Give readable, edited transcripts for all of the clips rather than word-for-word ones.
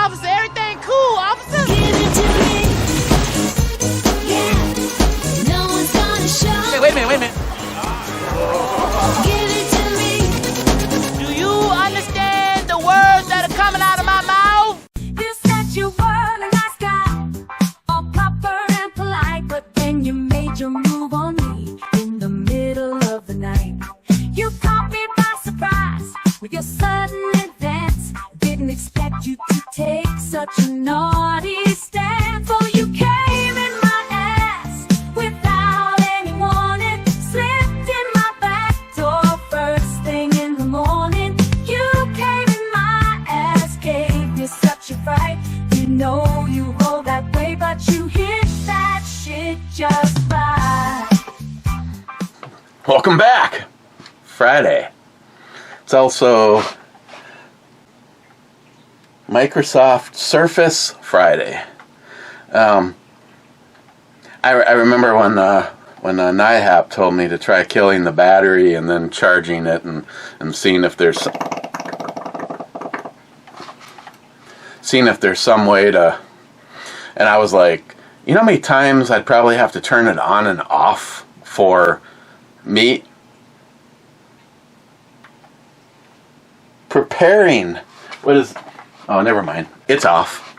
officer. Everything cool, officer. Give it to me. Yeah. No one's gonna show. Hey, wait a minute. Give it to me. Do you understand the words that are coming out of my mouth? You said you were a nice guy, all proper and polite, but then you made your move on me in the middle of the night. You caught me by surprise with your sudden advance. Didn't expect you to take such a naughty stance. For you came in my ass without any warning, slipped in my back door first thing in the morning. You came in my ass, gave me such a fright. You know you roll that way, but you hit that shit just right. Welcome back. Friday. It's also Microsoft Surface Friday. I remember when NIHAP told me to try killing the battery and then charging it and seeing if there's some way to, and I was like, you know how many times I'd probably have to turn it on and off for me preparing. What is, oh, never mind, it's off.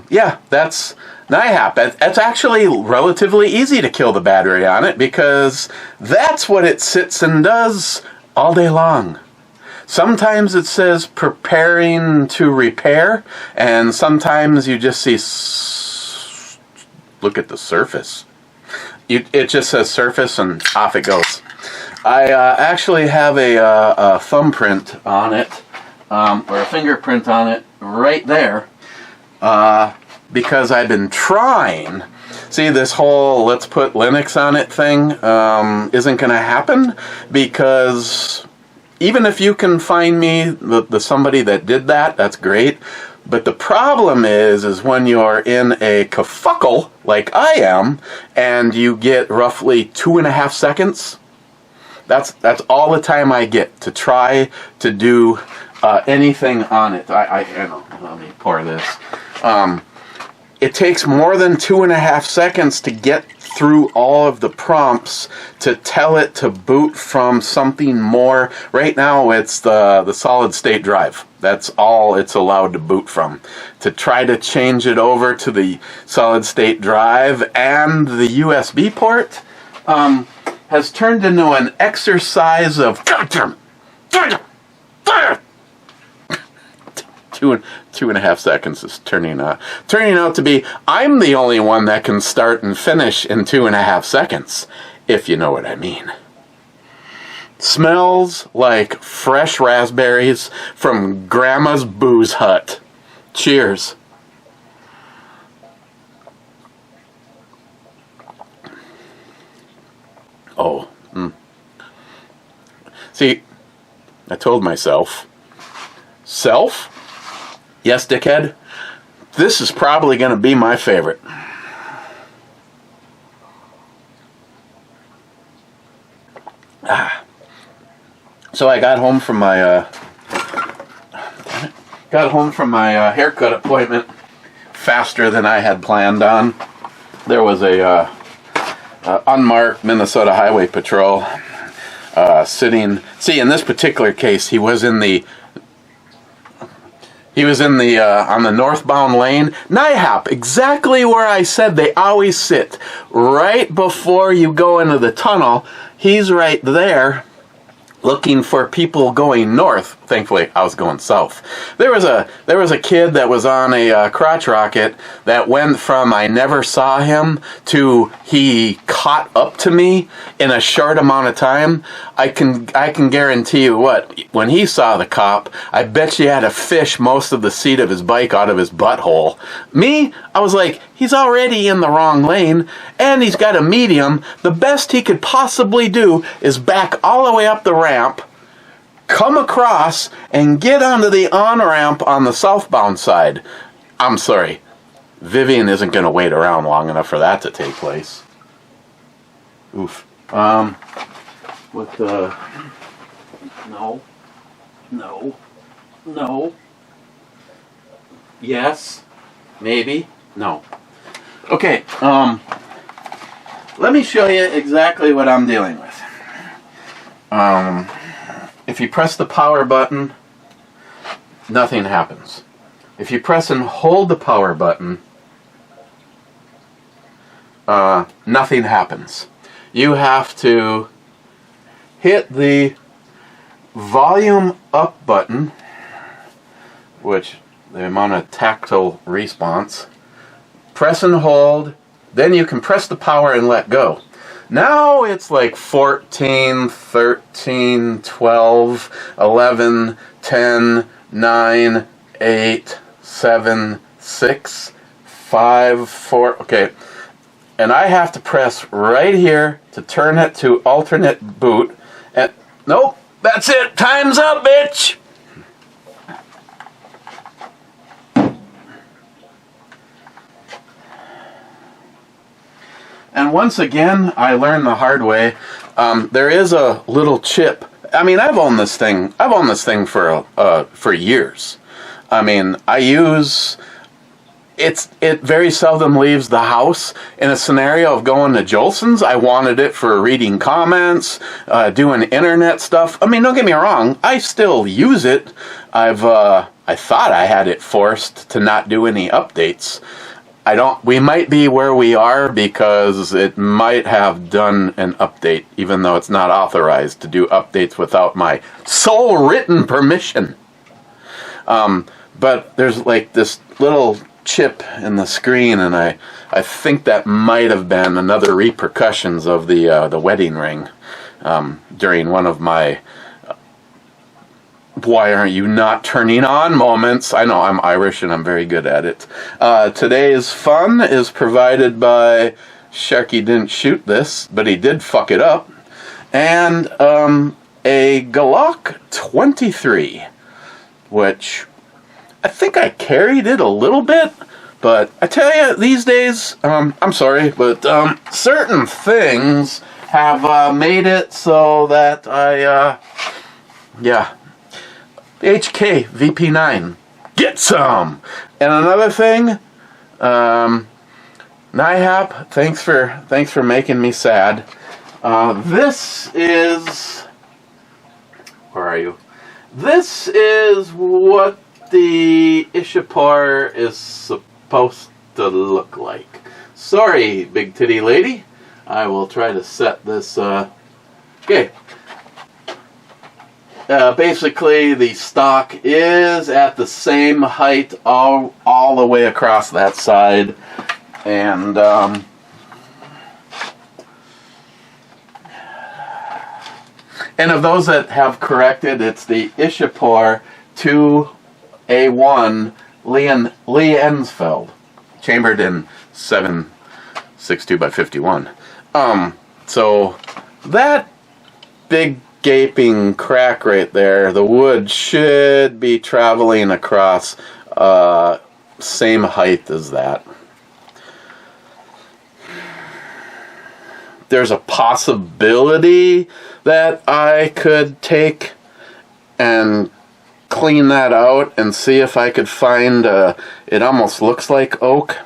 Yeah, that's NIHAP. That's actually relatively easy to kill the battery on it because that's what it sits and does all day long. Sometimes it says preparing to repair, and sometimes you just see, look at the surface. It just says surface and off it goes. I actually have a thumbprint on it, or a fingerprint on it right there, because I've been trying. See, this whole let's put Linux on it thing isn't going to happen, because even if you can find me the somebody that did that, that's great. But the problem is when you're in a kerfuffle like I am, and you get roughly 2.5 seconds. That's all the time I get to try to do anything on it. I know. Let me pour this. It takes more than 2.5 seconds to get through all of the prompts to tell it to boot from something more. Right now it's the solid state drive. That's all it's allowed to boot from. To try to change it over to the solid state drive and the USB port has turned into an exercise of 2.5 seconds is turning out to be, I'm the only one that can start and finish in 2.5 seconds, if you know what I mean. Smells like fresh raspberries from Grandma's booze hut. Cheers. Oh. See, I told myself, self? Yes, dickhead? This is probably going to be my favorite. So I got home from my haircut appointment faster than I had planned on. There was a unmarked Minnesota Highway Patrol sitting. See, in this particular case, he was on the northbound lane. NIHAP, exactly where I said they always sit, right before you go into the tunnel. He's right there, looking for people going north. Thankfully, I was going south. There was a kid that was on a crotch rocket that went from I never saw him to he caught up to me in a short amount of time. I can guarantee you what, when he saw the cop, I bet you had to fish most of the seat of his bike out of his butthole. Me, I was like, he's already in the wrong lane, and he's got a medium. The best he could possibly do is back all the way up the ramp, come across, and get onto the on-ramp on the southbound side. I'm sorry. Vivian isn't going to wait around long enough for that to take place. Oof. No. Yes. Maybe. No. Okay. Let me show you exactly what I'm dealing with. If you press the power button, nothing happens. If you press and hold the power button, nothing happens. You have to hit the volume up button, which the amount of tactile response, press and hold, then you can press the power and let go. Now it's like 14, 13, 12, 11, 10, 9, 8, 7, 6, 5, 4, okay. And I have to press right here to turn it to alternate boot. And nope, that's it. Time's up, bitch. And once again, I learned the hard way. There is a little chip. I mean, I've owned this thing for years. I mean, it very seldom leaves the house. In a scenario of going to Jolson's, I wanted it for reading comments, doing internet stuff. I mean, don't get me wrong, I still use it. I thought I had it forced to not do any updates. We might be where we are because it might have done an update, even though it's not authorized to do updates without my sole written permission. But there's like this little chip in the screen, and I think that might have been another repercussions of the wedding ring during one of my why aren't you not turning on moments. I know I'm Irish and I'm very good at it. Today's fun is provided by Sharky didn't shoot this, but he did fuck it up, and a Glock 23, which I think I carried it a little bit, but I tell you, these days, I'm sorry, but certain things have made it so that yeah. HK VP9, get some. And another thing, NIHAP, thanks for making me sad. This is, where are you? This is what the Ishapar is supposed to look like. Sorry, big titty lady. I will try to set this. Okay. Basically, the stock is at the same height all the way across that side, and of those that have corrected, it's the Ishapar 2A1 Lee Ensfeld, chambered in 7.62 by 51. So that big gaping crack right there, the wood should be traveling across same height as that. There's a possibility that I could take and clean that out and see if I could find it almost looks like oak.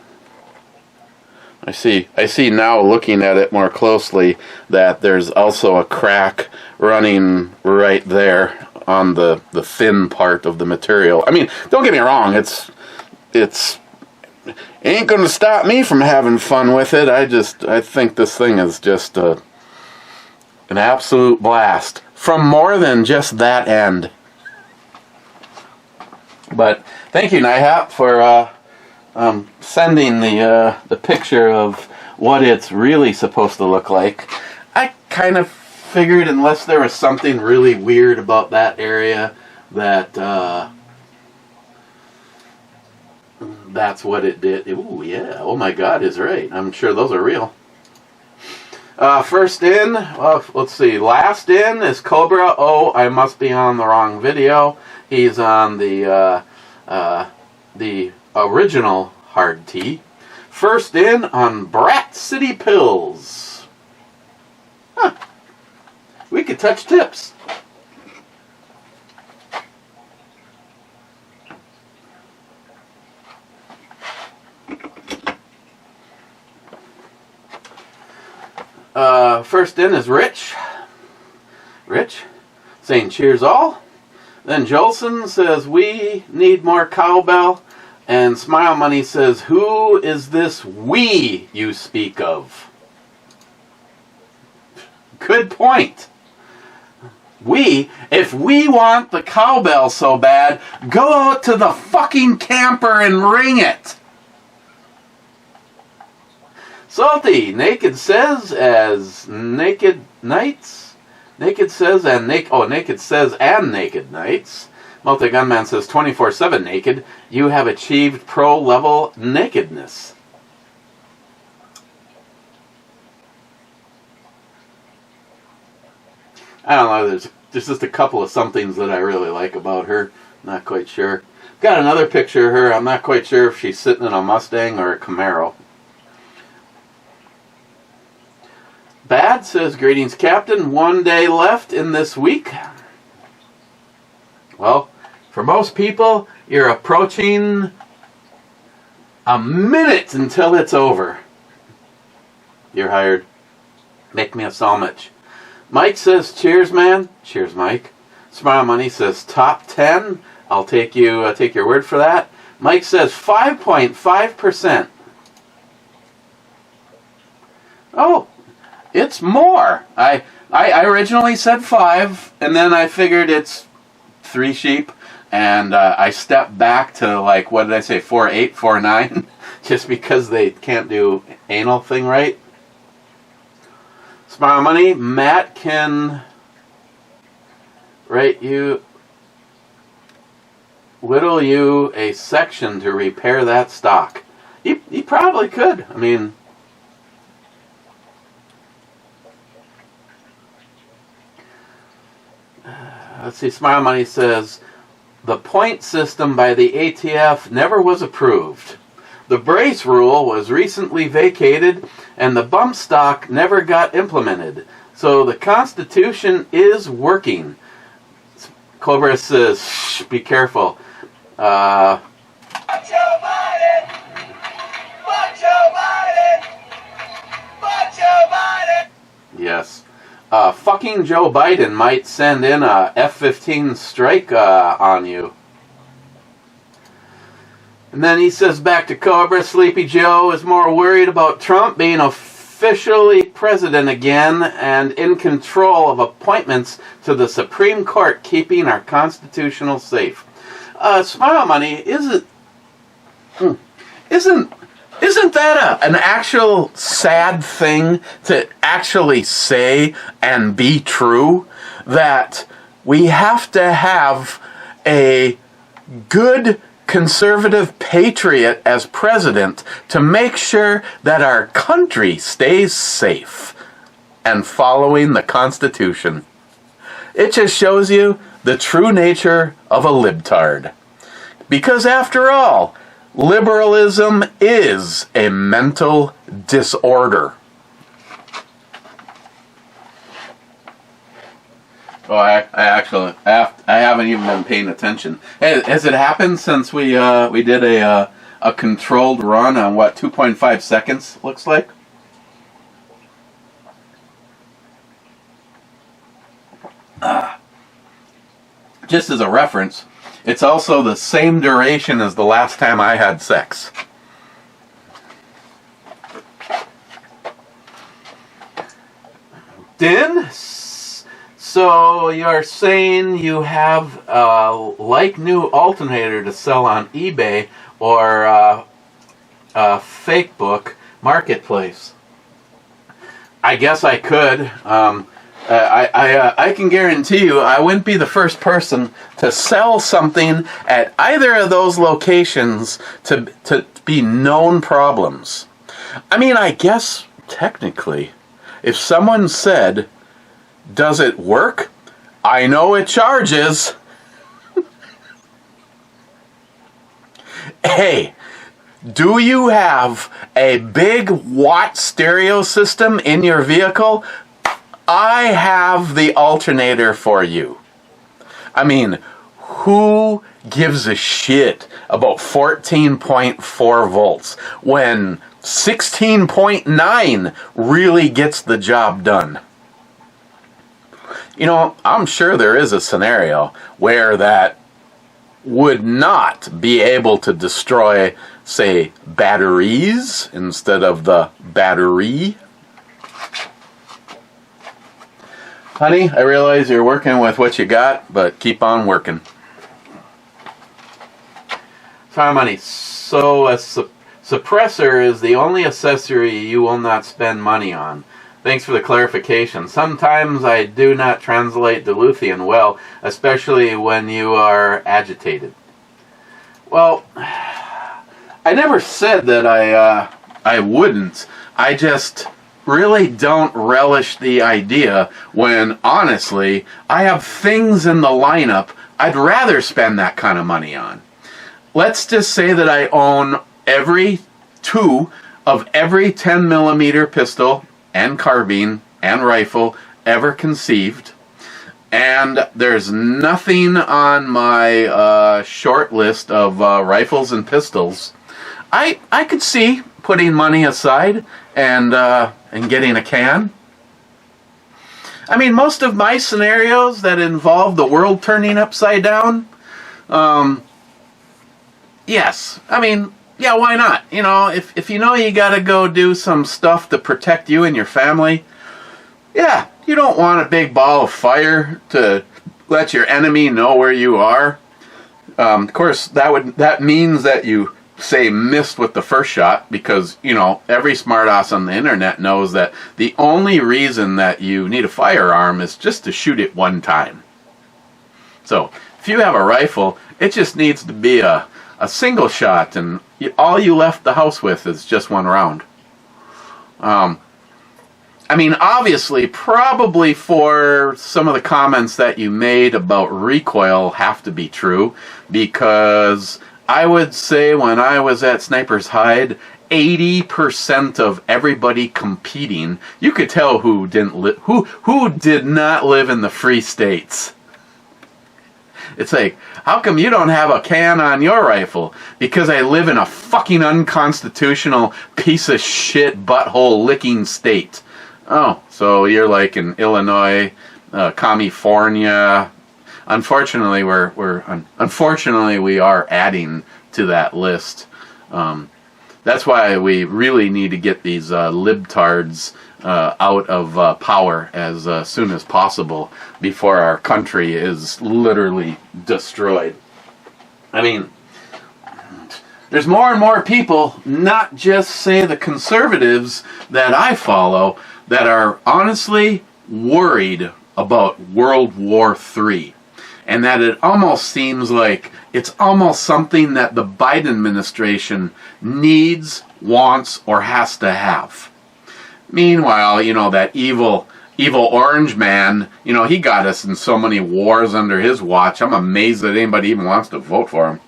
I see now, looking at it more closely, that there's also a crack running right there on the thin part of the material. I mean, don't get me wrong, it's ain't gonna stop me from having fun with it. I think this thing is just an absolute blast from more than just that end. But thank you, NIHAP, for sending the picture of what it's really supposed to look like. I kind of figured, unless there was something really weird about that area, that that's what it did. Ooh, yeah. Oh my God, is right. I'm sure those are real. First in, let's see. Last in is Cobra. Oh, I must be on the wrong video. He's on the original hard tea. First in on Brat City Pills. Huh. We could touch tips. First in is Rich. Rich saying cheers all. Then Jolson says we need more cowbell. And Smile Money says, who is this we you speak of? Good point. If we want the cowbell so bad, go out to the fucking camper and ring it. Salty, Naked says as Naked Knights. Naked says and Naked says and Naked Knights. Multi-Gunman says 24/7 naked. You have achieved pro level nakedness. I don't know, there's just a couple of somethings that I really like about her. Not quite sure. Got another picture of her. I'm not quite sure if she's sitting in a Mustang or a Camaro. Bad says, greetings, Captain. 1 day left in this week. Well, for most people, you're approaching a minute until it's over. You're hired. Make me a sandwich. Mike says, cheers, man. Cheers, Mike. Smile Money says, top 10. I'll take your word for that. Mike says 5.5%. Oh, it's more. I originally said 5, and then I figured it's 3 sheep, and I stepped back to, like, what did I say, 4.8, 4.9, just because they can't do anal thing right. Smile Money, Matt can whittle you a section to repair that stock. He probably could. I mean, let's see, Smile Money says, the point system by the ATF never was approved. The brace rule was recently vacated, and the bump stock never got implemented. So the Constitution is working. Cobra says, shh, be careful. Fuck Joe Biden! Fuck Joe Biden! Fuck Joe Biden! Yes. Fucking Joe Biden might send in a F-15 strike on you. And then he says back to Cobra, Sleepy Joe is more worried about Trump being officially president again and in control of appointments to the Supreme Court, keeping our constitutional safe. Smile Money, isn't that an actual sad thing to actually say and be true? That we have to have a good conservative patriot as president to make sure that our country stays safe and following the Constitution. It just shows you the true nature of a libtard. Because after all, liberalism is a mental disorder. Oh, I haven't even been paying attention. Has it happened since we did a controlled run on what 2.5 seconds looks like? Just as a reference, it's also the same duration as the last time I had sex. Then, so you're saying you have a like new alternator to sell on eBay or a fake book marketplace? I guess I could. I can guarantee you I wouldn't be the first person to sell something at either of those locations to be known problems. I mean, I guess technically, if someone said, does it work? I know it charges. Hey, do you have a big watt stereo system in your vehicle? I have the alternator for you. I mean, who gives a shit about 14.4 volts when 16.9 really gets the job done? You know, I'm sure there is a scenario where that would not be able to destroy, say, batteries instead of the battery. Honey, I realize you're working with what you got, but keep on working. Sorry, honey. So a suppressor is the only accessory you will not spend money on. Thanks for the clarification. Sometimes I do not translate Duluthian well, especially when you are agitated. Well, I never said that I wouldn't. I just really don't relish the idea when, honestly, I have things in the lineup I'd rather spend that kind of money on. Let's just say that I own every 2 of every 10mm pistol and carbine and rifle ever conceived, and there's nothing on my short list of rifles and pistols. I could see putting money aside and getting a can. I mean, most of my scenarios that involve the world turning upside down, yes, I mean, yeah, why not? You know, if you know you gotta go do some stuff to protect you and your family, yeah, you don't want a big ball of fire to let your enemy know where you are. Of course, that means that you, say, missed with the first shot, because, you know, every smartass on the internet knows that the only reason that you need a firearm is just to shoot it one time. So, if you have a rifle, it just needs to be a single shot, and all you left the house with is just one round. I mean, obviously, probably for some of the comments that you made about recoil have to be true, because I would say when I was at Sniper's Hide, 80% of everybody competing, you could tell who did not live in the free states. It's like, how come you don't have a can on your rifle? Because I live in a fucking unconstitutional piece of shit butthole licking state. Oh, so you're like in Illinois, California. Unfortunately, unfortunately we are adding to that list. That's why we really need to get these libtards out of power as soon as possible before our country is literally destroyed. I mean, there's more and more people, not just, say, the conservatives that I follow, that are honestly worried about World War III. And that it almost seems like it's almost something that the Biden administration needs, wants, or has to have. Meanwhile, you know, that evil orange man, you know, he got us in so many wars under his watch. I'm amazed that anybody even wants to vote for him.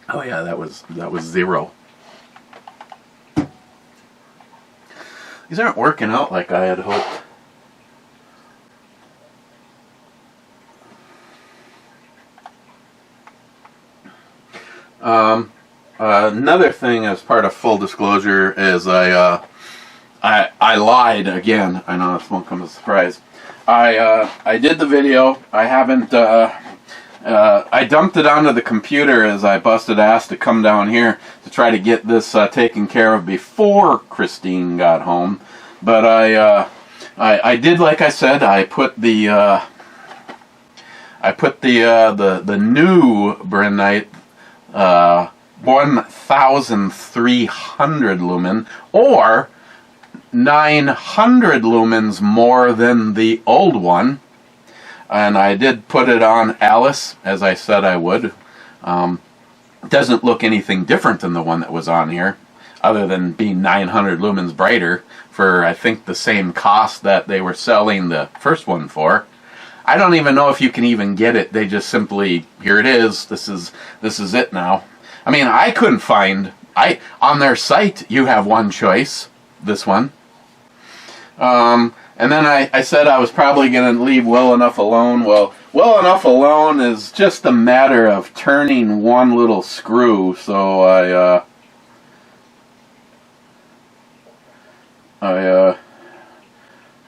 Oh yeah, that was 0. These aren't working out like I had hoped. Another thing, as part of full disclosure, is I lied again. I know this won't come as a surprise. I did the video. I haven't. I dumped it onto the computer as I busted ass to come down here to try to get this taken care of before Christine got home. But I did, like I said, I put the new Brennite 1,300 lumen, or 900 lumens more than the old one. And I did put it on Alice, as I said I would. It doesn't look anything different than the one that was on here, other than being 900 lumens brighter for, I think, the same cost that they were selling the first one for. I don't even know if you can even get it. They just simply, here it is. This is it now. I mean, I couldn't find. On their site, you have one choice. This one. And then I said I was probably going to leave well enough alone. Well enough alone is just a matter of turning one little screw. So oh,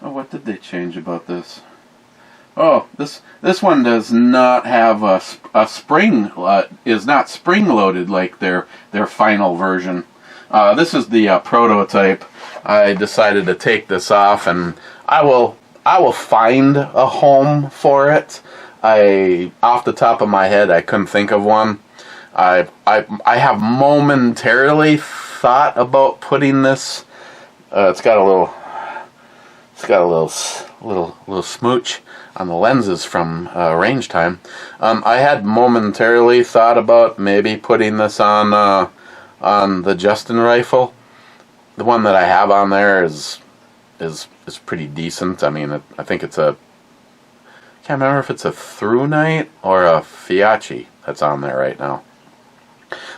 what did they change about this? Oh, this one does not have a spring, is not spring loaded like their final version. This is the prototype. I decided to take this off, and I will find a home for it. Off the top of my head, I couldn't think of one. I have momentarily thought about putting this. It's got a little smooch on the lenses from range time. I had momentarily thought about maybe putting this on the Justin rifle. The one that I have on there is pretty decent. I mean, I think it's can't remember if it's a Through Night or a Fiachi that's on there right now.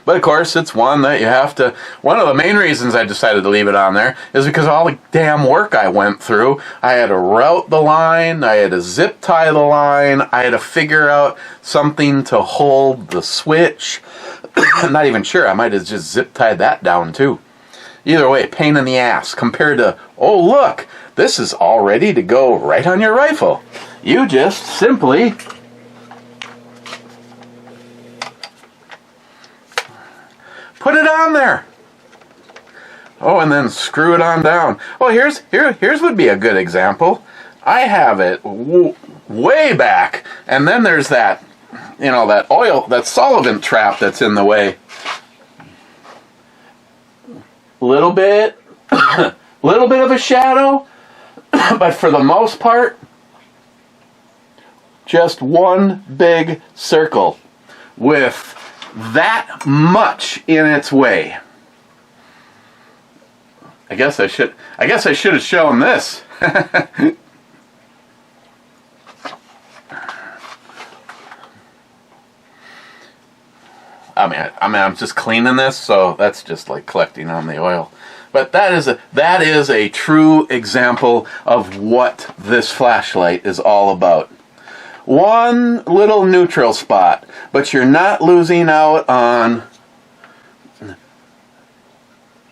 But of course, it's one that you have to. One of the main reasons I decided to leave it on there is because of all the damn work I went through. I had to route the line, I had to zip tie the line, I had to figure out something to hold the switch. I'm not even sure. I might have just zip tied that down too. Either way, pain in the ass compared to, oh look, this is all ready to go right on your rifle. You just simply put it on there. Oh, and then screw it on down. Well, here's would be a good example. I have it way back, and then there's that, that solvent trap that's in the way. Little bit of a shadow, but for the most part, just one big circle with that much in its way. I guess I should have shown this. I mean, I'm just cleaning this, so that's just like collecting on the oil. But that is a true example of what this flashlight is all about. One little neutral spot, but you're not losing out on.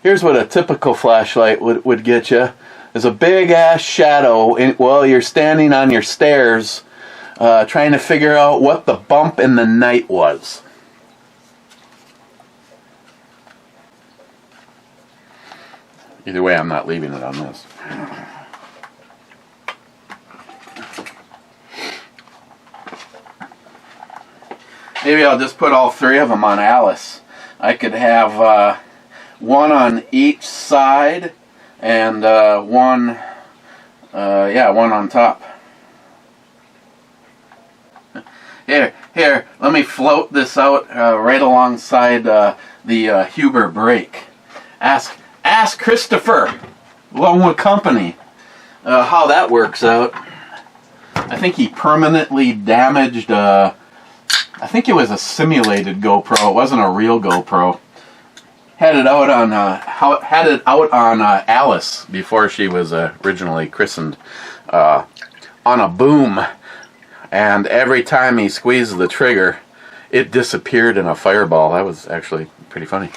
Here's what a typical flashlight would get you: is a big ass shadow while you're standing on your stairs, trying to figure out what the bump in the night was. Either way, I'm not leaving it on this. Maybe I'll just put all three of them on Alice. I could have one on each side and one on top. Here, let me float this out right alongside the Huber brake. Ask Christopher, Longwood Company, how that works out. I think he permanently damaged, I think it was a simulated GoPro. It wasn't a real GoPro. Had it out on Alice before she was originally christened, on a boom. And every time he squeezed the trigger, it disappeared in a fireball. That was actually pretty funny.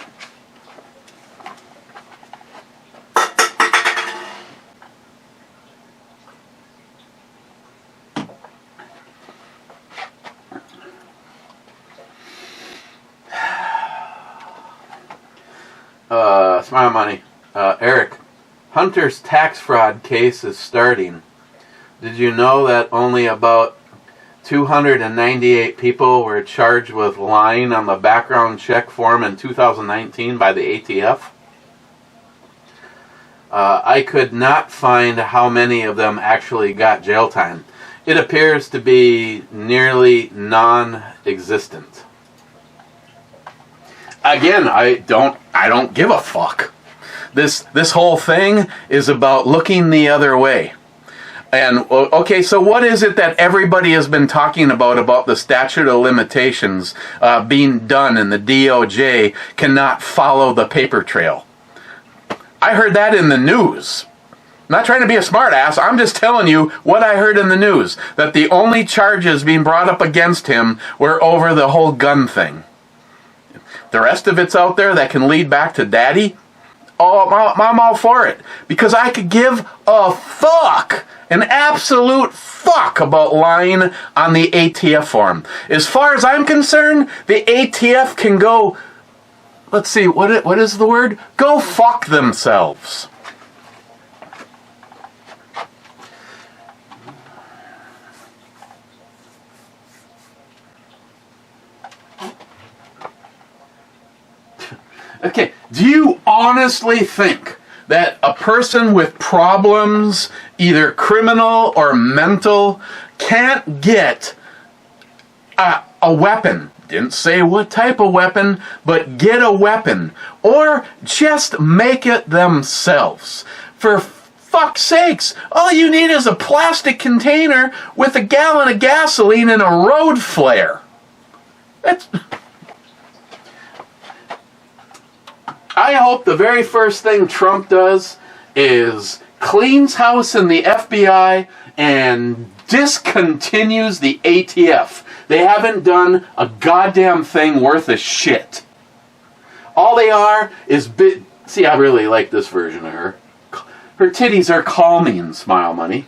Smile money. Eric, Hunter's tax fraud case is starting. Did you know that only about 298 people were charged with lying on the background check form in 2019 by the ATF? I could not find how many of them actually got jail time. It appears to be nearly non-existent. Again, I don't give a fuck. This whole thing is about looking the other way. And okay, so what is it that everybody has been talking about the statute of limitations being done and the DOJ cannot follow the paper trail? I heard that in the news. not trying to be a smartass. I'm just telling you what I heard in the news. That the only charges being brought up against him were over the whole gun thing. The rest of it's out there that can lead back to daddy. Oh, I'm all for it. Because I could give a fuck. An absolute fuck about lying on the ATF form. As far as I'm concerned, the ATF can go... Let's see, what is the word? Go fuck themselves. Okay, do you honestly think that a person with problems, either criminal or mental, can't get a weapon? Didn't say what type of weapon, but get a weapon. Or just make it themselves. For fuck's sakes, all you need is a plastic container with a gallon of gasoline and a road flare. I hope the very first thing Trump does is cleans house in the FBI and discontinues the ATF. They haven't done a goddamn thing worth a shit. All they are is see, I really like this version of her. Her titties are calming, Smile Money.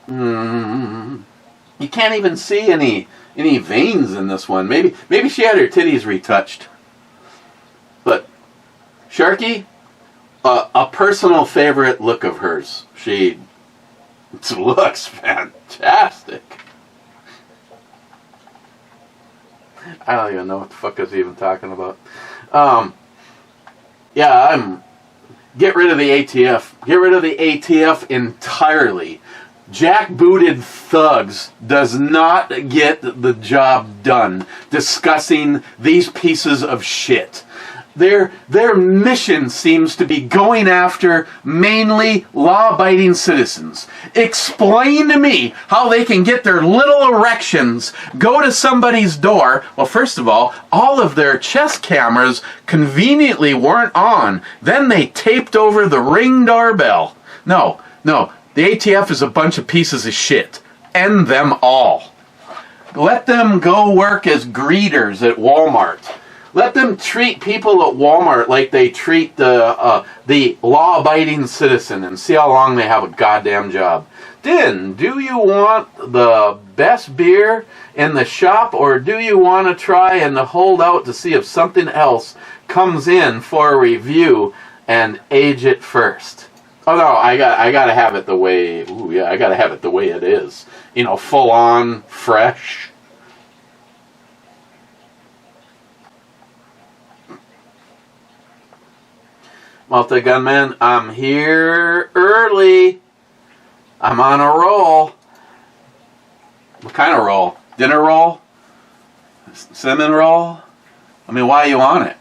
You can't even see any veins in this one. Maybe she had her titties retouched. But Sharky, a personal favorite look of hers. She looks fantastic. I don't even know what the fuck I was even talking about. Yeah, get rid of the ATF. Get rid of the ATF entirely. Jackbooted thugs does not get the job done discussing these pieces of shit. Their mission seems to be going after mainly law-abiding citizens. Explain to me how they can get their little erections, go to somebody's door. Well, first of all of their chest cameras conveniently weren't on. Then they taped over the Ring doorbell. No, the ATF is a bunch of pieces of shit. End them all. Let them go work as greeters at Walmart. Let them treat people at Walmart like they treat the law-abiding citizen and see how long they have a goddamn job. Then, do you want the best beer in the shop, or do you want to try and hold out to see if something else comes in for a review and age it first? Oh no, I gotta have it the way. Ooh yeah, I gotta have it the way it is. You know, full on, fresh. Multi-gunman, I'm here early. I'm on a roll. What kind of roll? Dinner roll? Cinnamon roll? I mean, why are you on it?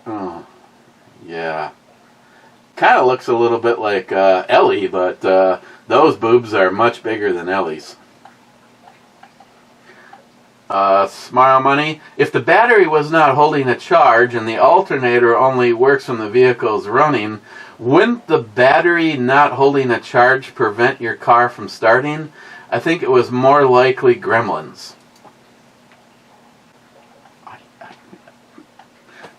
Oh, yeah. Kind of looks a little bit like Ellie, but those boobs are much bigger than Ellie's. Smile Money. If the battery was not holding a charge and the alternator only works when the vehicle is running, wouldn't the battery not holding a charge prevent your car from starting? I think it was more likely gremlins.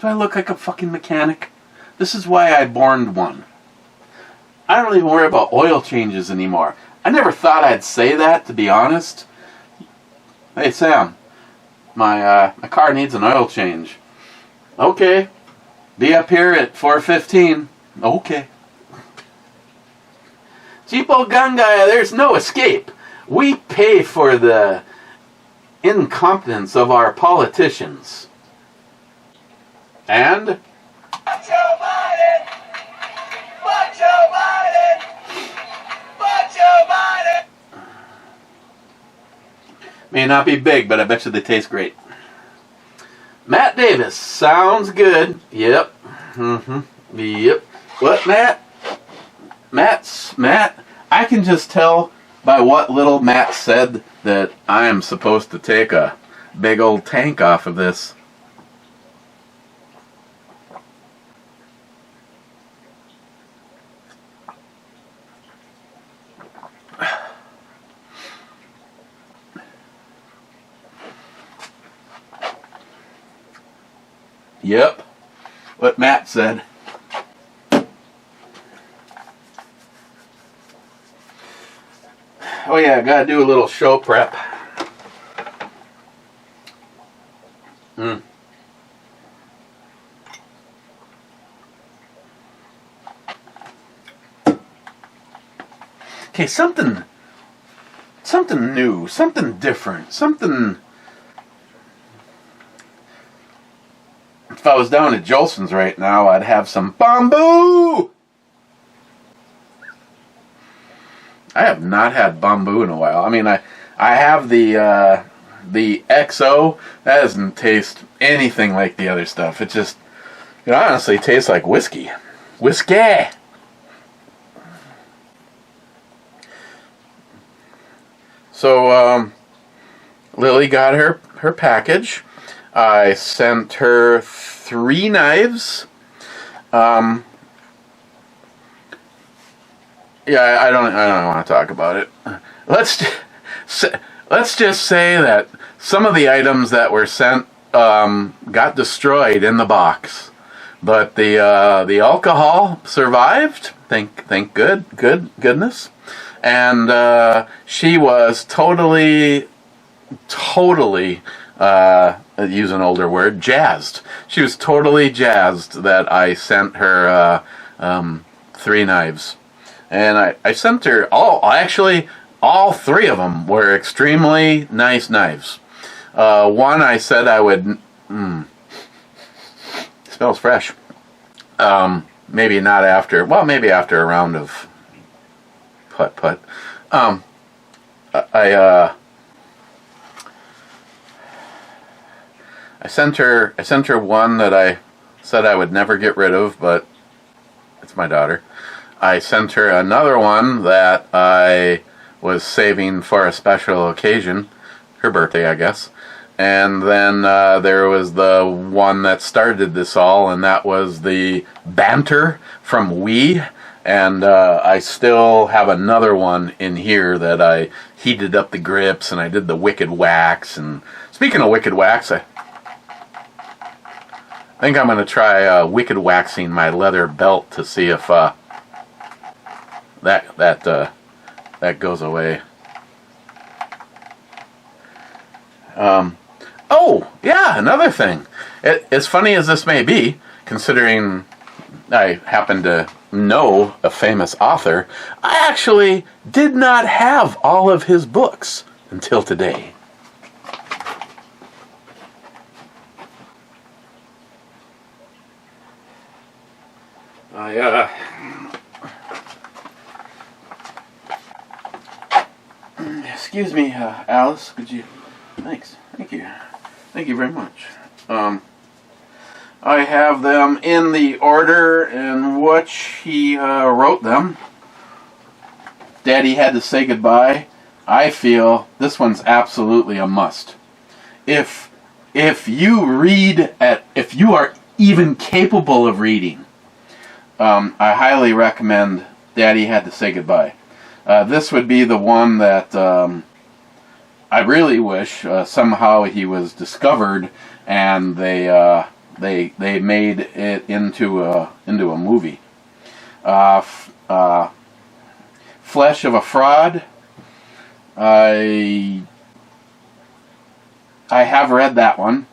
Do I look like a fucking mechanic? This is why I borned one. I don't even worry about oil changes anymore. I never thought I'd say that, to be honest. Hey Sam, my car needs an oil change. Okay, be up here at 4:15. Okay. Cheapo gun guy, there's no escape. We pay for the incompetence of our politicians. And Fuck Joe Biden! Fuck Joe Biden! Fuck Joe Biden! may not be big, but I bet you they taste great. Matt Davis, sounds good. Yep. Yep. What, Matt? Matt, I can just tell by what little Matt said that I am supposed to take a big old tank off of this. Yep. What Matt said. Oh yeah, gotta do a little show prep. Okay, something new, something different, something. If I was down at Jolson's right now, I'd have some bamboo. I have not had bamboo in a while. I mean, I have the XO. That doesn't taste anything like the other stuff. It just, it honestly tastes like whiskey. Whiskey. So, Lily got her package. I sent her 3 knives. Yeah, I don't want to talk about it. Let's just say that some of the items that were sent got destroyed in the box, but the alcohol survived. Thank goodness. And she was totally, use an older word, jazzed. She was totally jazzed that I sent her 3 knives. And I sent her all 3 of them were extremely nice knives. One I said I would, smells fresh. Maybe not after, well, maybe after a round of putt. I sent her one that I said I would never get rid of, but it's my daughter. I sent her another one that I was saving for a special occasion, her birthday, I guess. And then there was the one that started this all, and that was the Banter from Wii. And I still have another one in here that I heated up the grips, and I did the Wicked Wax. And speaking of Wicked Wax, I think I'm going to try Wicked Waxing my leather belt to see if that goes away. Oh, yeah, another thing. As funny as this may be, considering I happen to know a famous author, I actually did not have all of his books until today. Excuse me, Alice, could you... Thanks. Thank you very much. I have them in the order in which he wrote them. Daddy Had to Say Goodbye. I feel this one's absolutely a must. If you are even capable of reading, I highly recommend Daddy Had to Say Goodbye. This would be the one that I really wish somehow he was discovered and they made it into a movie. Flesh of a Fraud. I have read that one.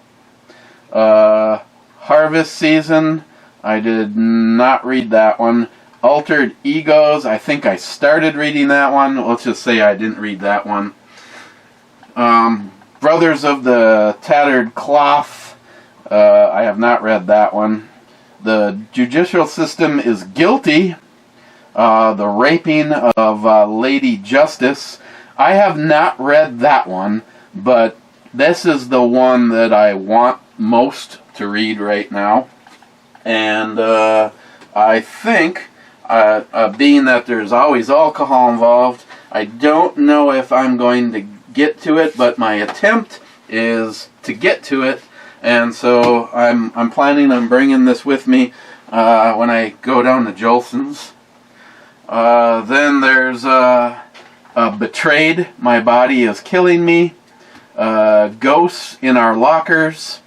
Harvest Season. I did not read that one. Altered Egos. I think I started reading that one. Let's just say I didn't read that one. Brothers of the Tattered Cloth. I have not read that one. The Judicial System is Guilty. The Raping of Lady Justice. I have not read that one, but this is the one that I want most to read right now. And I think, being that there's always alcohol involved, I don't know if I'm going to get to it, but my attempt is to get to it. And so I'm planning on bringing this with me when I go down to Jolson's. Then there's Betrayed, My Body is Killing Me. Ghosts in Our Lockers.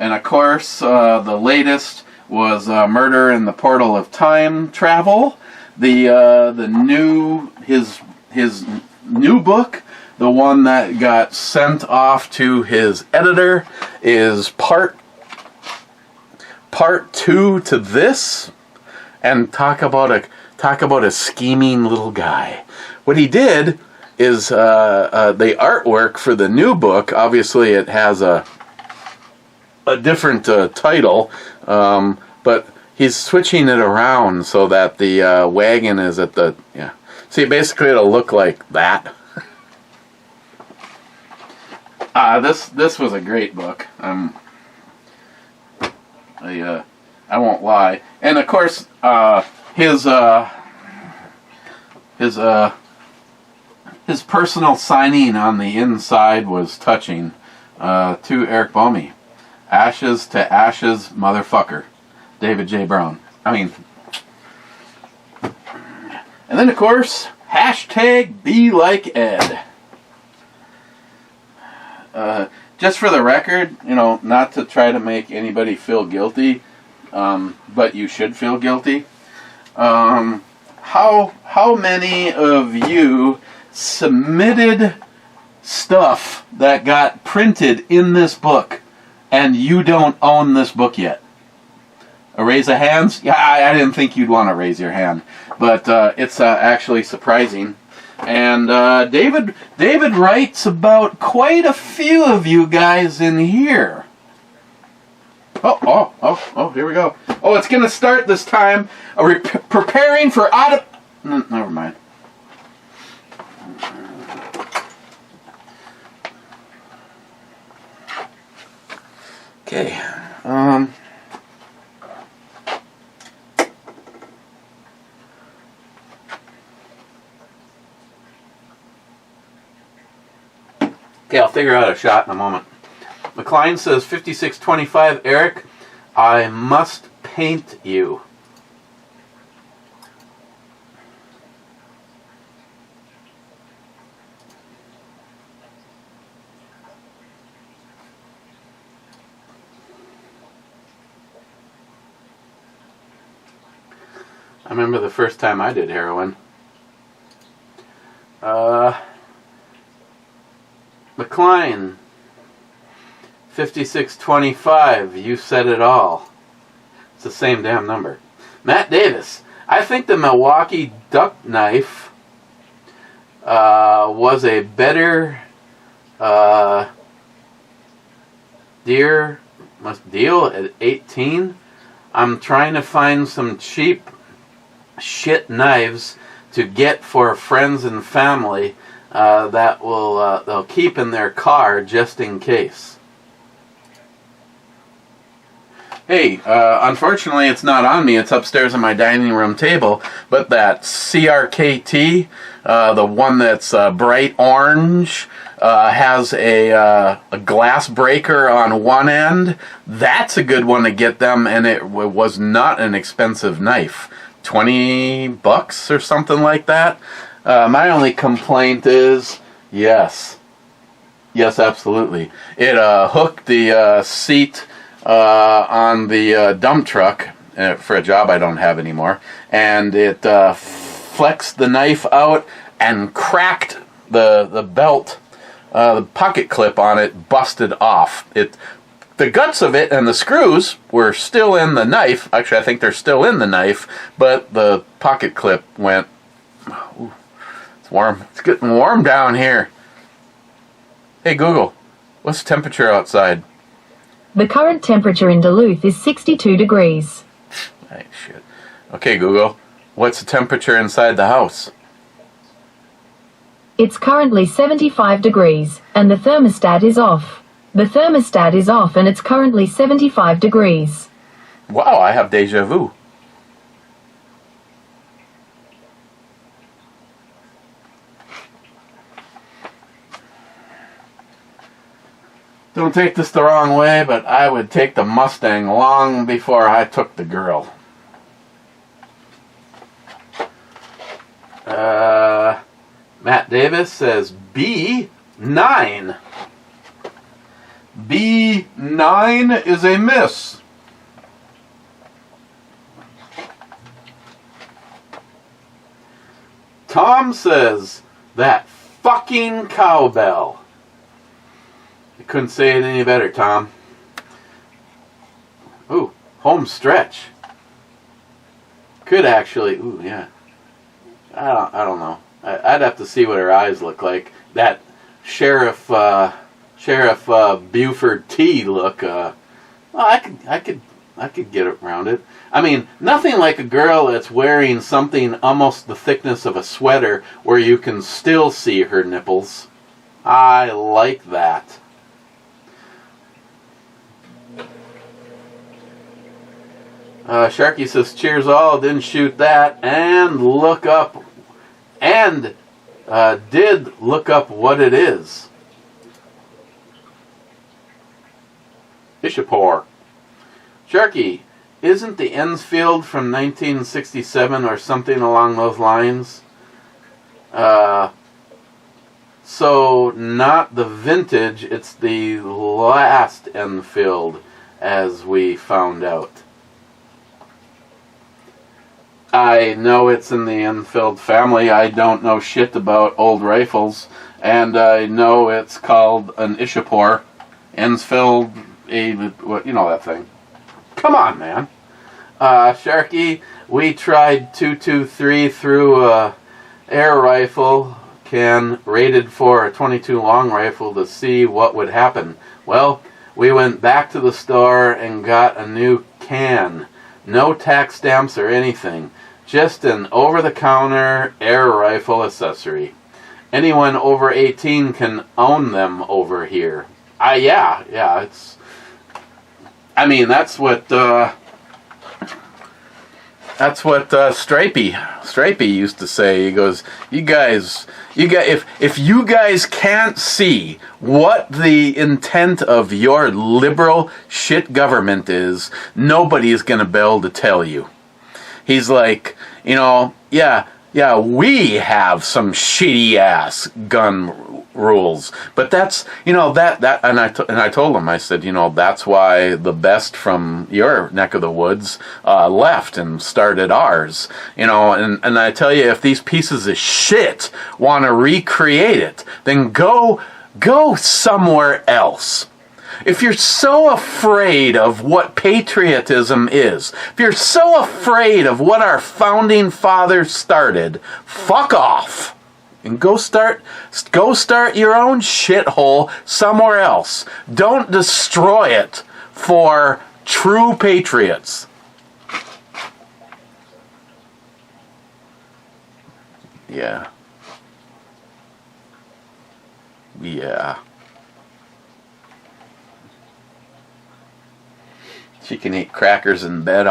And of course, the latest was Murder in the Portal of Time Travel. The new his new book, the one that got sent off to his editor, is part 2 to this. And talk about a scheming little guy. What he did is the artwork for the new book. Obviously, it has a different title, but he's switching it around so that the wagon is at the See, basically, it'll look like that. This was a great book. I won't lie. And of course, his personal signing on the inside was touching. To Eric Bomey, ashes to ashes, motherfucker, David J. Brown. I mean, and then of course, hashtag be like Ed. Just for the record, not to try to make anybody feel guilty. But you should feel guilty. How many of you submitted stuff that got printed in this book and you don't own this book yet? A raise of hands? Yeah, I didn't think you'd want to raise your hand, but it's actually surprising. And David writes about quite a few of you guys in here. Oh, here we go. Oh, it's going to start this time. Preparing for never mind. Okay. Okay, I'll figure out a shot in a moment. McLean says, 5625, Eric, I must paint you. I remember the first time I did heroin. McLean, 5625, you said it all. It's the same damn number. Matt Davis, I think the Milwaukee duck knife was a better deal at 18. I'm trying to find some cheap shit knives to get for friends and family that will they'll keep in their car just in case. Hey, unfortunately it's not on me. It's upstairs on my dining room table. But that CRKT, the one that's bright orange, has a glass breaker on one end. That's a good one to get them, and it was not an expensive knife. $20 or something like that. My only complaint is, yes, absolutely. It hooked the seat on the dump truck for a job I don't have anymore, and it flexed the knife out and cracked the belt. The pocket clip on it busted off. The guts of it and the screws were still in the knife. Actually, I think they're still in the knife, but the pocket clip went. Ooh, it's warm. It's getting warm down here. Hey Google, what's the temperature outside? The current temperature in Duluth is 62 degrees. Hey, shit. Okay, Google, what's the temperature inside the house? It's currently 75 degrees, and the thermostat is off. The thermostat is off, and it's currently 75 degrees. Wow, I have deja vu. Don't take this the wrong way, but I would take the Mustang long before I took the girl. Matt Davis says B9. B9 is a miss. Tom says, that fucking cowbell. I couldn't say it any better, Tom. Ooh, home stretch. Could actually, ooh, yeah. I don't know. I'd have to see what her eyes look like. That Sheriff Buford T look. Well, I could get around it. I mean, nothing like a girl that's wearing something almost the thickness of a sweater where you can still see her nipples. I like that. Sharky says, cheers all, didn't shoot that, and look up, and did look up what it is. Ishapore. Sharky, isn't the Enfield from 1967 or something along those lines? So not the vintage, it's the last Enfield, as we found out. I know it's in the Enfield family. I don't know shit about old rifles. And I know it's called an Ishapore. Enfield, you know that thing. Come on, man. Sharky, we tried 223 through a air rifle can rated for a 22 long rifle to see what would happen. Well, we went back to the store and got a new can. No tax stamps or anything. Just an over-the-counter air rifle accessory. Anyone over 18 can own them over here. Yeah, it's... I mean, that's what Stripey used to say. He goes, if you guys can't see what the intent of your liberal shit government is, nobody's gonna be able to tell you. He's like, yeah, we have some shitty ass gun rules, but that's, and I told him, I said, that's why the best from your neck of the woods left and started ours, and I tell you, if these pieces of shit want to recreate it, then go somewhere else. If you're so afraid of what patriotism is, if you're so afraid of what our founding fathers started, fuck off and go start your own shithole somewhere else. Don't destroy it for true patriots. Yeah. She can eat crackers in bed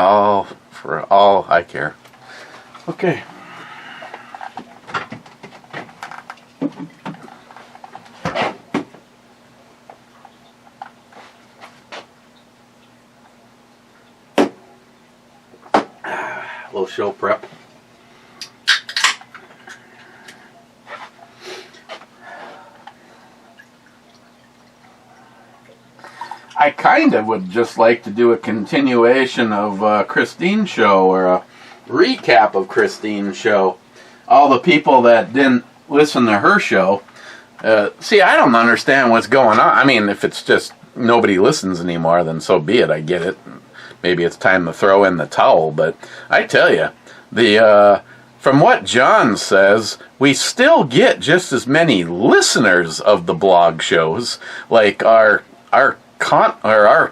for all I care. Okay. A little show prep. I kind of would just like to do a continuation of Christine's show, or a recap of Christine's show. All the people that didn't listen to her show. See, I don't understand what's going on. I mean, if it's just nobody listens anymore, then so be it. I get it. Maybe it's time to throw in the towel. But I tell you, from what John says, we still get just as many listeners of the blog shows. Like our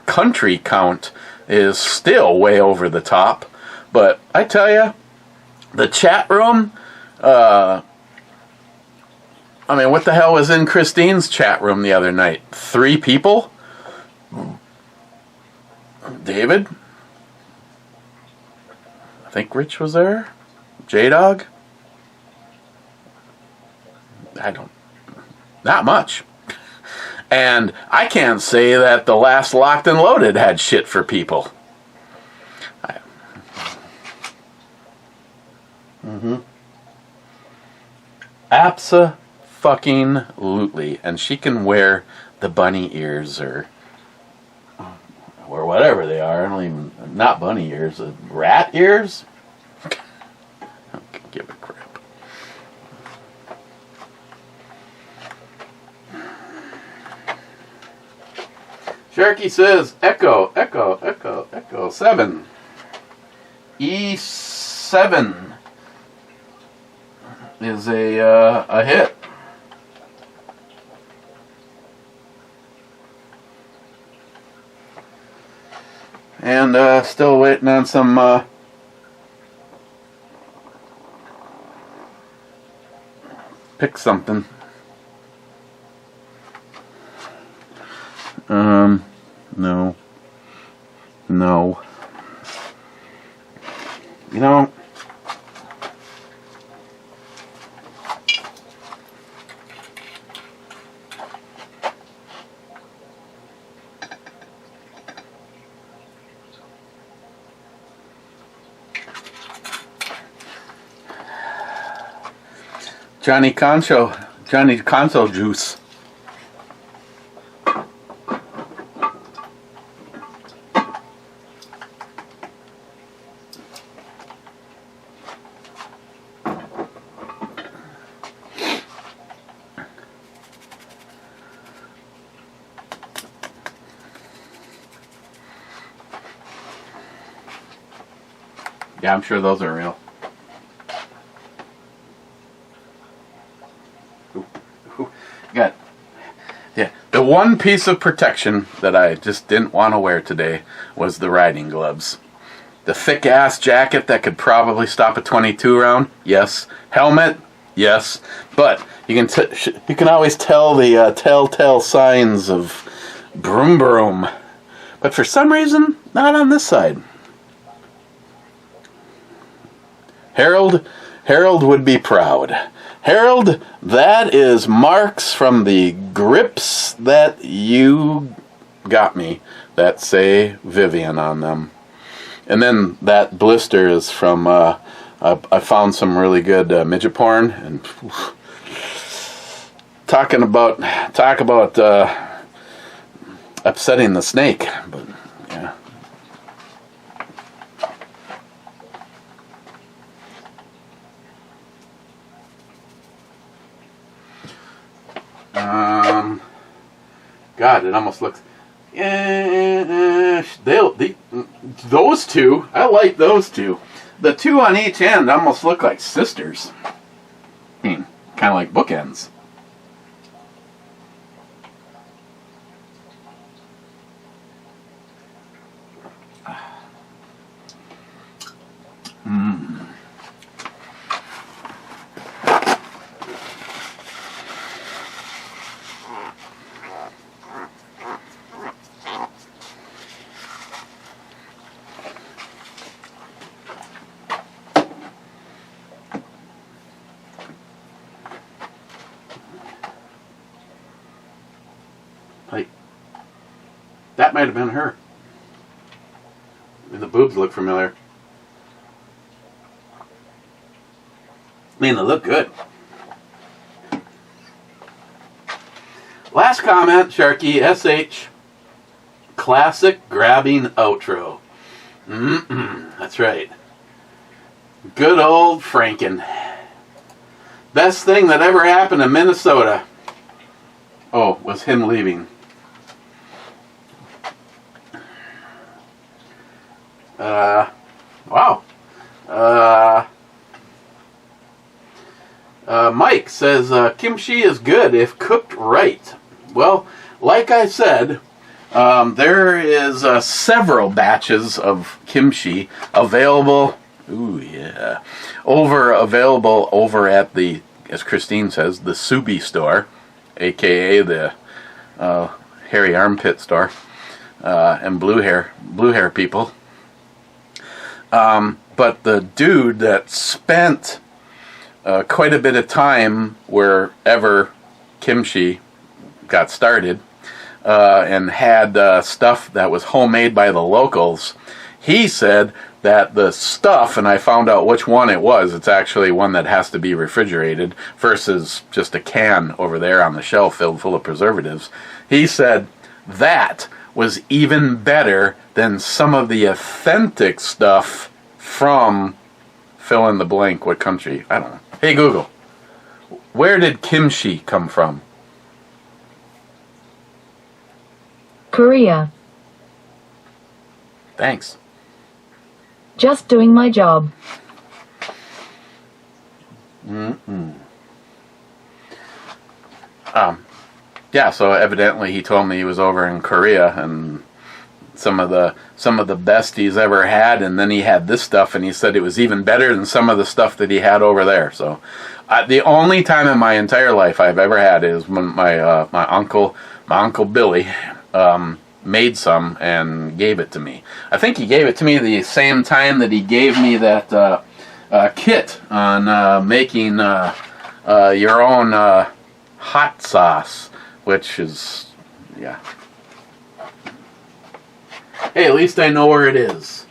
country count is still way over the top. But I tell you, the chat room, I mean, what the hell was in Christine's chat room the other night? 3 people? David? I think Rich was there? J-Dog? Not much. And I can't say that the last Locked and Loaded had shit for people. Abso-fucking-lutely. And she can wear the bunny ears or whatever they are. I don't even, not bunny ears, rat ears? I don't give a crap. Sharky says, echo, echo, echo, echo, 7. E7 is a hit. And still waiting on some pick something. No. No. You know, Johnny Concho juice. Yeah, I'm sure those are real. Got, yeah. The one piece of protection that I just didn't want to wear today was the riding gloves. The thick ass jacket that could probably stop a 22 round, yes. Helmet, yes. But you can always tell the telltale signs of broom broom. But for some reason, not on this side. Harold would be proud. Harold, that is marks from the grips that you got me that say Vivian on them. And then that blister is from, I found some really good midget porn. And talk about upsetting the snake. But yeah. God, it almost looks. Those two, I like those two. The two on each end almost look like sisters. I mean, kind of like bookends. Like, that might have been her. And the boobs look familiar. I mean, they look good. Last comment, Sharky, SH. Classic grabbing outro. That's right. Good old Franken. Best thing that ever happened in Minnesota. Oh, was him leaving. Wow. Mike says, kimchi is good if cooked right. Well, like I said, there is several batches of kimchi available. Ooh, yeah. Available over at the, as Christine says, the Subi store, a.k.a. the hairy armpit store, and blue hair people. But the dude that spent quite a bit of time wherever kimchi got started and had stuff that was homemade by the locals, he said that the stuff, and I found out which one it was, it's actually one that has to be refrigerated versus just a can over there on the shelf filled full of preservatives. He said that was even better than some of the authentic stuff from fill in the blank, what country? I don't know. Hey Google, where did kimchi come from? Korea. Thanks. Just doing my job. Yeah, so evidently he told me he was over in Korea and some of the best he's ever had, and then he had this stuff and he said it was even better than some of the stuff that he had over there. So the only time in my entire life I've ever had is when my uncle Billy made some and gave it to me. I think he gave it to me the same time that he gave me that kit on making your own hot sauce, which is, yeah. Hey, at least I know where it is.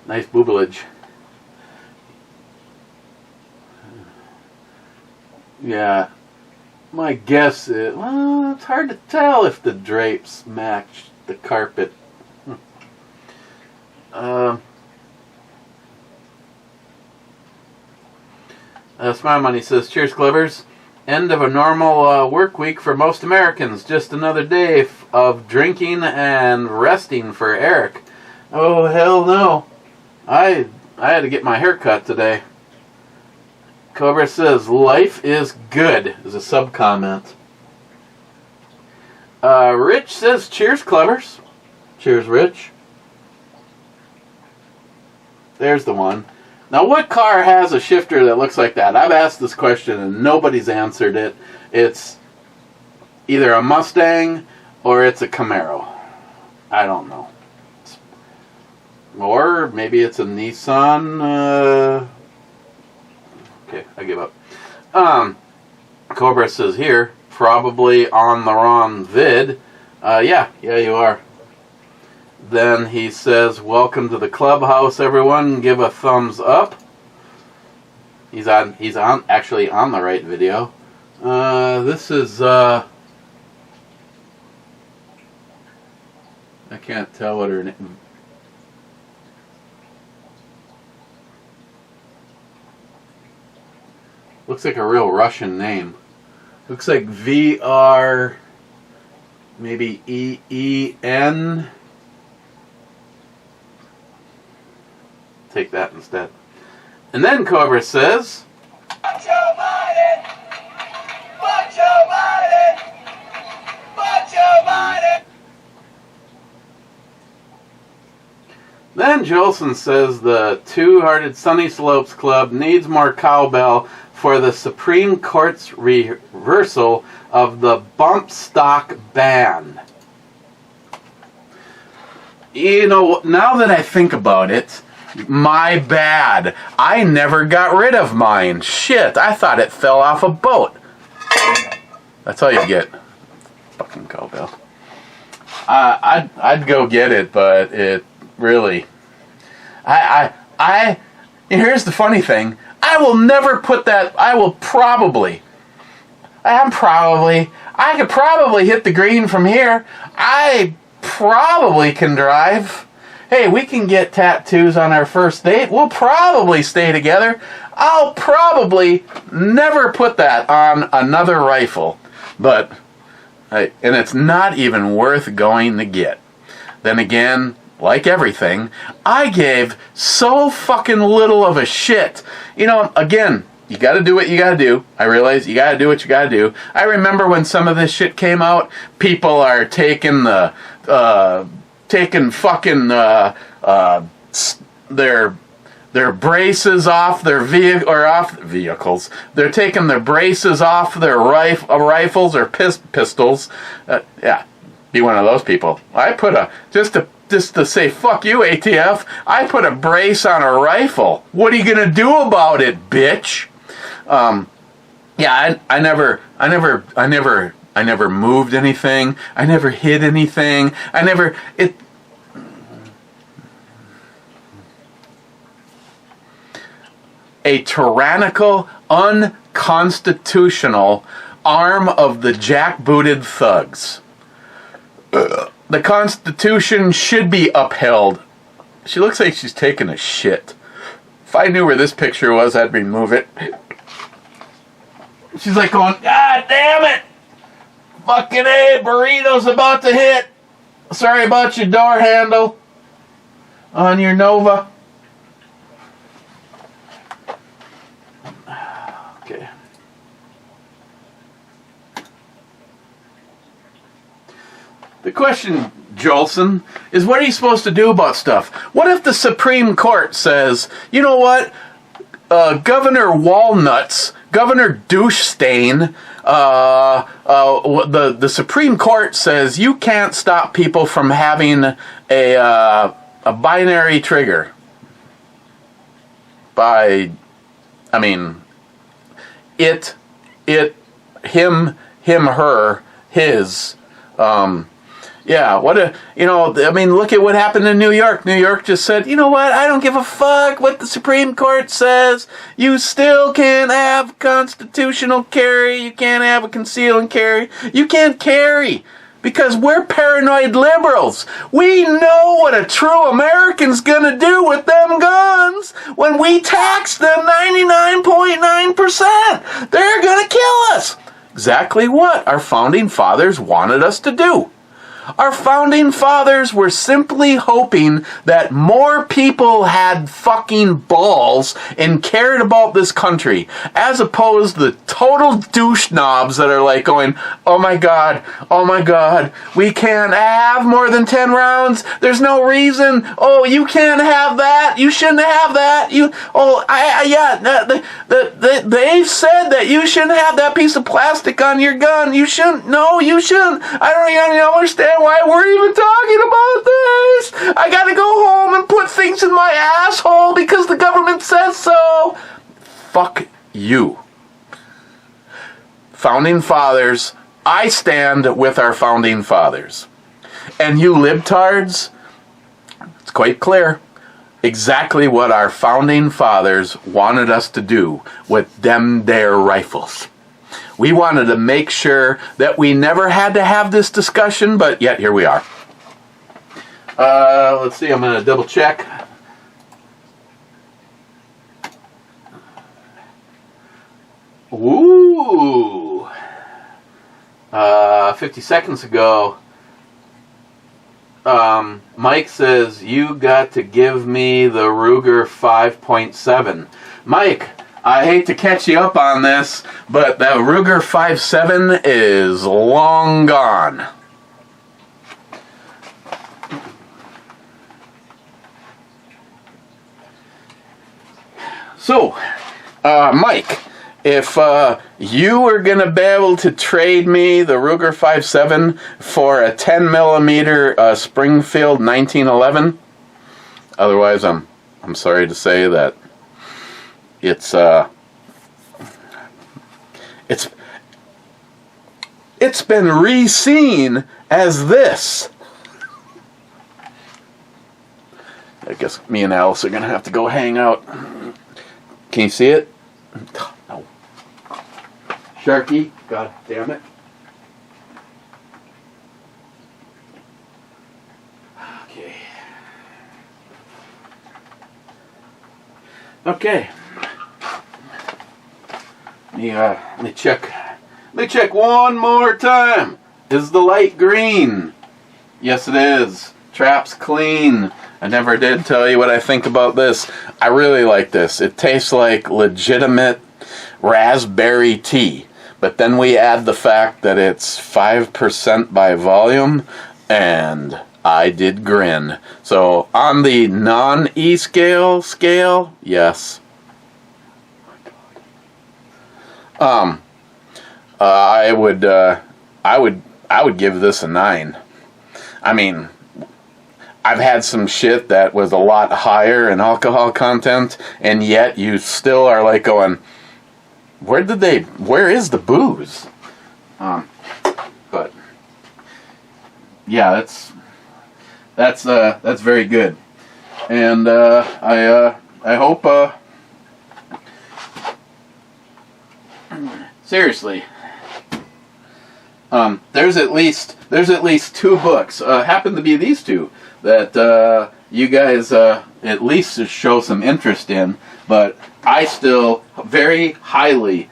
Nice boobalage. Yeah. My guess is, well, it's hard to tell if the drapes match the carpet. Smile Money says, cheers, Clippers. End of a normal work week for most Americans. Just another day of drinking and resting for Eric. Oh, hell no. I had to get my hair cut today. Cobra says, life is good, is a sub-comment. Rich says, cheers, Clevers. Cheers, Rich. There's the one. Now, what car has a shifter that looks like that? I've asked this question and nobody's answered it. It's either a Mustang or it's a Camaro. I don't know. Or maybe it's a Nissan. Okay, I give up. Cobra says here, probably on the wrong vid. Yeah, you are. Then he says, welcome to the clubhouse, everyone. Give a thumbs up. He's actually on the right video. This is, I can't tell what her name. Looks like a real Russian name. Looks like VR, maybe EEN. Take that instead. And then Cobra says, "Fuck Joe Biden! Fuck Joe Biden! Fuck Joe Biden!" Then Jolson says the Two-Hearted Sunny Slopes Club needs more cowbell for the Supreme Court's reversal of the bump stock ban. You know, now that I think about it, my bad. I never got rid of mine. Shit, I thought it fell off a boat. That's all you get. Fucking cowbell. I'd go get it, but it really... Here's the funny thing. I will never put that... I could probably hit the green from here. I probably can drive. Hey, we can get tattoos on our first date. We'll probably stay together. I'll probably never put that on another rifle. But, and it's not even worth going to get. Then again, like everything, I gave so fucking little of a shit. You know, again, you gotta do what you gotta do. I realize you gotta do what you gotta do. I remember when some of this shit came out, people are taking the, their braces off their vehicles. They're taking their braces off their rifles or pistols. Yeah, be one of those people. I put just to say fuck you, ATF. I put a brace on a rifle. What are you gonna do about it, bitch? Yeah, I never moved anything. I never hid anything. A tyrannical, unconstitutional arm of the jackbooted thugs. the Constitution should be upheld. She looks like she's taking a shit. If I knew where this picture was, I'd remove it. She's like going, God damn it! Fucking A, burrito's about to hit. Sorry about your door handle on your Nova. Okay. The question, Jolson, is what are you supposed to do about stuff? What if the Supreme Court says, you know what, Governor Walnuts, Governor Douchestain, the Supreme Court says you can't stop people from having a binary trigger by, I mean, it, him, her, his, yeah, what a, you know, I mean, look at what happened in New York. New York just said, you know what, I don't give a fuck what the Supreme Court says. You still can't have constitutional carry. You can't have a conceal and carry. You can't carry because we're paranoid liberals. We know what a true American's gonna do with them guns when we tax them 99.9%. They're gonna kill us. Exactly what our founding fathers wanted us to do. Our founding fathers were simply hoping that more people had fucking balls and cared about this country, as opposed to the total douche knobs that are like going, oh my god, we can't have more than 10 rounds, there's no reason, oh, you can't have that, you shouldn't have that, they've said that you shouldn't have that piece of plastic on your gun, you shouldn't, I don't even understand why we're even talking about this. I gotta go home and put things in my asshole because the government says so. Fuck you. Founding fathers, I stand with our founding fathers. And you libtards, it's quite clear exactly what our founding fathers wanted us to do with them there rifles. We wanted to make sure that we never had to have this discussion, but yet here we are. Let's see, I'm going to double check. Ooh. 50 seconds ago, Mike says, you got to give me the Ruger 5.7. Mike, I hate to catch you up on this, but that Ruger 5.7 is long gone. So, Mike, if you were going to be able to trade me the Ruger 5.7 for a 10 millimeter Springfield 1911, otherwise I'm sorry to say that it's been re-seen as this. I guess me and Alice are gonna have to go hang out. Can you see it? No. Sharky, god damn it. Okay. Let me check one more time. Is the light green? Yes, it is. Trap's clean. I never did tell you what I think about this. I really like this. It tastes like legitimate raspberry tea. But then we add the fact that it's 5% by volume, and I did grin. So on the non-E scale, yes. I would give this a 9. I mean, I've had some shit that was a lot higher in alcohol content, and yet you still are like going, where is the booze? But yeah, that's very good, and I hope seriously, There's at least 2 books. Happen to be these 2 that you guys at least show some interest in. But I still very highly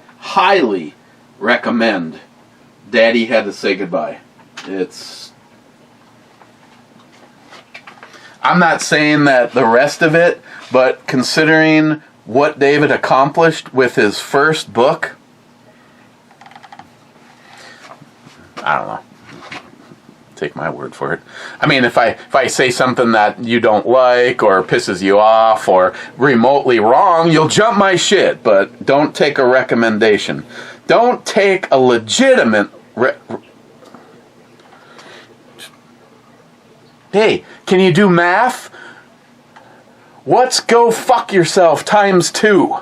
recommend Daddy Had to Say Goodbye. I'm not saying that the rest of it, but considering what David accomplished with his first book, I don't know. Take my word for it. I mean, if I say something that you don't like or pisses you off or remotely wrong, you'll jump my shit, but don't take a recommendation. Don't take a legitimate Hey, can you do math? What's go fuck yourself times 2?